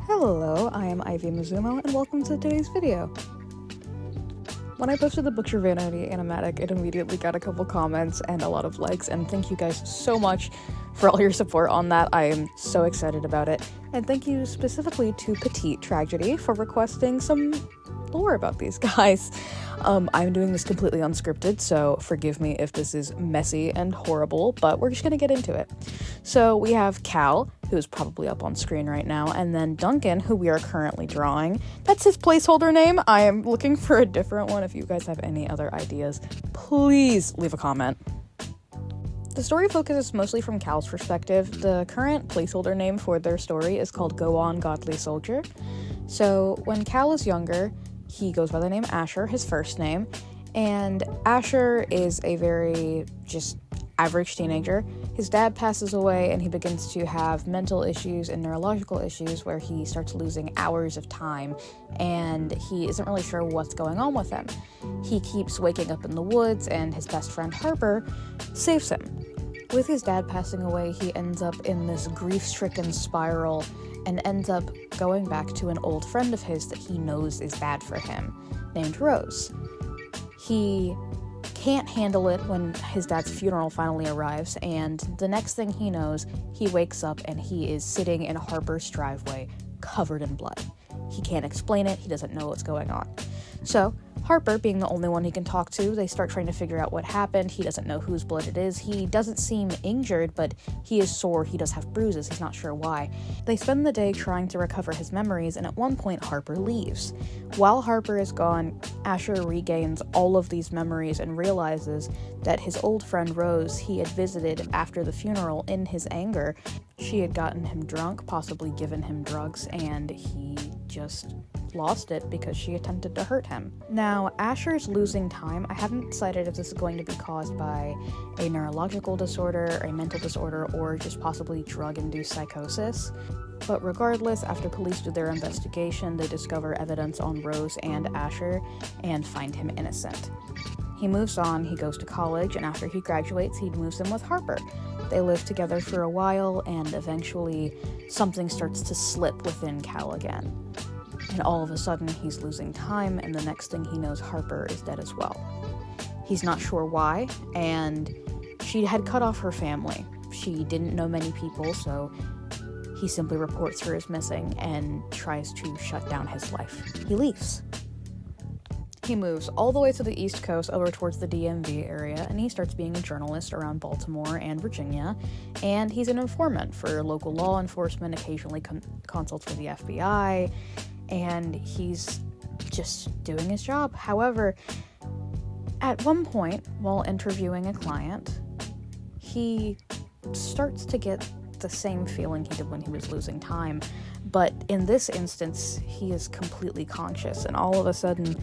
Hello, I am Ivy Mizumo, and welcome to today's video. When I posted the Bookshare Vanity animatic, it immediately got a couple comments and a lot of likes, and thank you guys so much for all your support on that. I am so excited about it, and thank you specifically to Petite Tragedy for requesting some lore about these guys. I'm doing this completely unscripted, so forgive me if this is messy and horrible, but we're just gonna get into it. So we have Cal, who's probably up on screen right now, and then Duncan, who we are currently drawing. That's his placeholder name. I am looking for a different one. If you guys have any other ideas, please leave a comment. The story focuses mostly from Cal's perspective. The current placeholder name for their story is called Go On, Godly Soldier. So when Cal is younger, he goes by the name Asher, his first name, and Asher is a very just average teenager. His dad passes away and he begins to have mental issues and neurological issues where he starts losing hours of time and he isn't really sure what's going on with him. He keeps waking up in the woods and his best friend Harper saves him. With his dad passing away, he ends up in this grief-stricken spiral and ends up going back to an old friend of his that he knows is bad for him, named Rose. He can't handle it when his dad's funeral finally arrives, and the next thing he knows, he wakes up and he is sitting in Harper's driveway, covered in blood. He can't explain it, he doesn't know what's going on. So, Harper, being the only one he can talk to, they start trying to figure out what happened. He doesn't know whose blood it is. He doesn't seem injured, but he is sore. He does have bruises. He's not sure why. They spend the day trying to recover his memories, and at one point, Harper leaves. While Harper is gone, Asher regains all of these memories and realizes that his old friend Rose he had visited after the funeral in his anger. She had gotten him drunk, possibly given him drugs, and he just lost it because she attempted to hurt him. Now, Asher's losing time, I haven't decided if this is going to be caused by a neurological disorder, a mental disorder, or just possibly drug-induced psychosis. But regardless, after police do their investigation, they discover evidence on Rose and Asher and find him innocent. He moves on, he goes to college, and after he graduates, he moves in with Harper. They live together for a while, and eventually something starts to slip within Cal again. And all of a sudden, he's losing time, and the next thing he knows, Harper is dead as well. He's not sure why, and she had cut off her family. She didn't know many people, so he simply reports her as missing and tries to shut down his life. He leaves. He moves all the way to the East Coast over towards the DMV area, and he starts being a journalist around Baltimore and Virginia, and he's an informant for local law enforcement, occasionally consults for the FBI, and he's just doing his job. However, at one point, while interviewing a client, he starts to get the same feeling he did when he was losing time, but in this instance, he is completely conscious, and all of a sudden,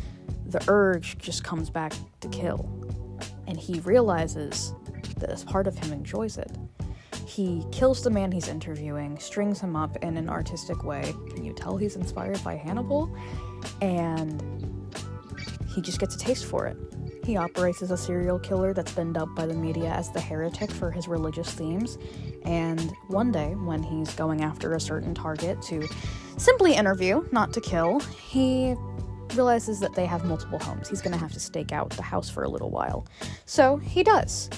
the urge just comes back to kill, and he realizes that as part of him enjoys it. He kills the man he's interviewing, strings him up in an artistic way. Can you tell he's inspired by Hannibal? And he just gets a taste for it. He operates as a serial killer that's been dubbed by the media as the heretic for his religious themes. And one day, when he's going after a certain target to simply interview, not to kill, he realizes that they have multiple homes. He's going to have to stake out the house for a little while. So he does.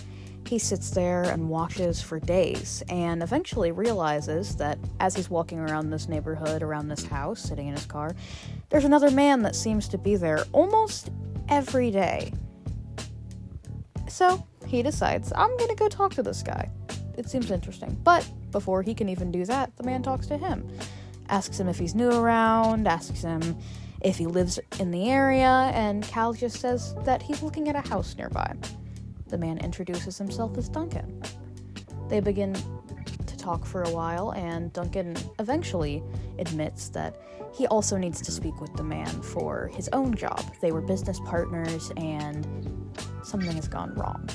He sits there and watches for days and eventually realizes that as he's walking around this neighborhood, around this house, sitting in his car, there's another man that seems to be there almost every day. So he decides, I'm going to go talk to this guy. It seems interesting. But before he can even do that, the man talks to him. Asks him if he's new around, asks him if he lives in the area, and Cal just says that he's looking at a house nearby. The man introduces himself as Duncan. They begin to talk for a while, and Duncan eventually admits that he also needs to speak with the man for his own job. They were business partners, and something has gone wrong.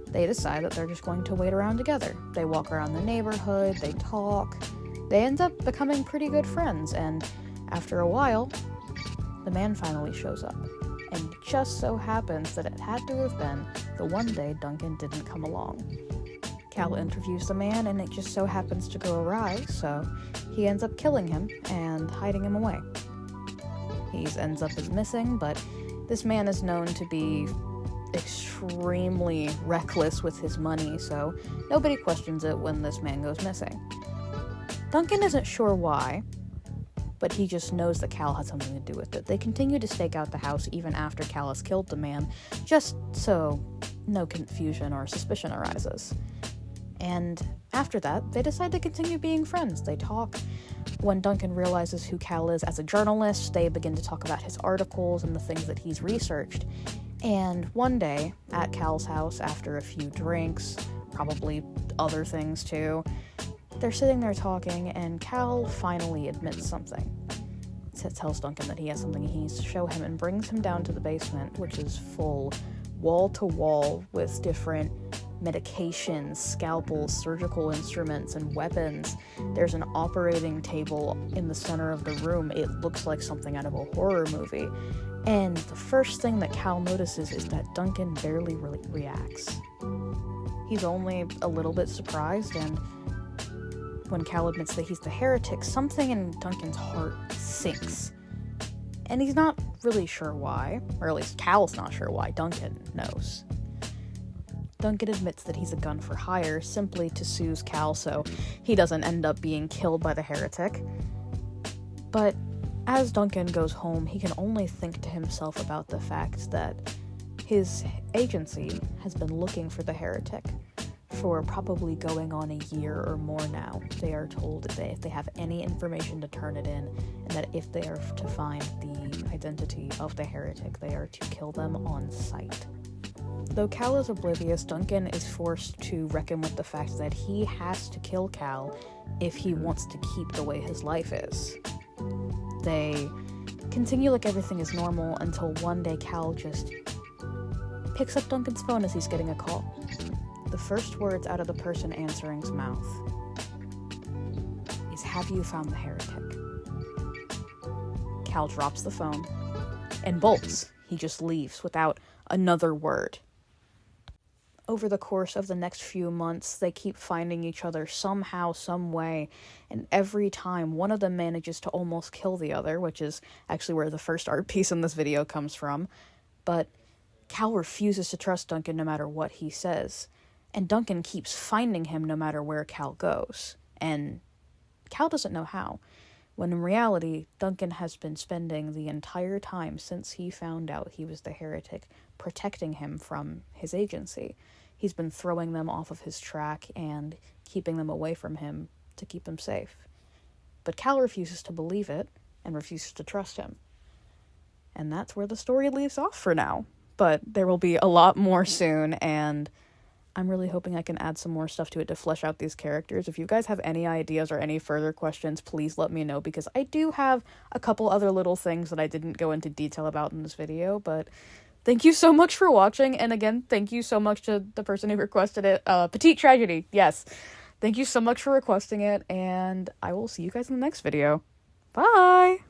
They decide that they're just going to wait around together. They walk around the neighborhood, they talk. They end up becoming pretty good friends, and after a while, the man finally shows up. And it just so happens that it had to have been the one day Duncan didn't come along. Cal interviews the man, and it just so happens to go awry, so he ends up killing him and hiding him away. He ends up as missing, but this man is known to be extremely reckless with his money, so nobody questions it when this man goes missing. Duncan isn't sure why, but he just knows that Cal had something to do with it. They continue to stake out the house even after Cal has killed the man, just so no confusion or suspicion arises. And after that, they decide to continue being friends. They talk. When Duncan realizes who Cal is as a journalist, they begin to talk about his articles and the things that he's researched. And one day, at Cal's house, after a few drinks, probably other things too, they're sitting there talking, and Cal finally admits something. Tells Duncan that he has something he needs to show him, and brings him down to the basement, which is full, wall-to-wall, with different medications, scalpels, surgical instruments, and weapons. There's an operating table in the center of the room. It looks like something out of a horror movie. And the first thing that Cal notices is that Duncan barely really reacts. He's only a little bit surprised, and when Cal admits that he's the heretic, something in Duncan's heart sinks. And he's not really sure why, or at least Cal's not sure why. Duncan knows. Duncan admits that he's a gun for hire simply to soothe Cal so he doesn't end up being killed by the heretic. But as Duncan goes home, he can only think to himself about the fact that his agency has been looking for the heretic for probably going on a year or more now. They are told that if they have any information to turn it in, and that if they are to find the identity of the heretic, they are to kill them on sight. Though Cal is oblivious, Duncan is forced to reckon with the fact that he has to kill Cal if he wants to keep the way his life is. They continue like everything is normal until one day Cal just picks up Duncan's phone as he's getting a call. The first words out of the person answering's mouth is, "Have you found the heretic?" Cal drops the phone and bolts. He just leaves without another word. Over the course of the next few months, they keep finding each other somehow, some way, and every time one of them manages to almost kill the other, which is actually where the first art piece in this video comes from, but Cal refuses to trust Duncan no matter what he says, and Duncan keeps finding him no matter where Cal goes, and Cal doesn't know how, when in reality, Duncan has been spending the entire time since he found out he was the heretic protecting him from his agency. He's been throwing them off of his track and keeping them away from him to keep him safe. But Cal refuses to believe it and refuses to trust him. And that's where the story leaves off for now. But there will be a lot more soon, and I'm really hoping I can add some more stuff to it to flesh out these characters. If you guys have any ideas or any further questions, please let me know, because I do have a couple other little things that I didn't go into detail about in this video, but thank you so much for watching, and again, thank you so much to the person who requested it. Petite Tragedy, yes. Thank you so much for requesting it, and I will see you guys in the next video. Bye!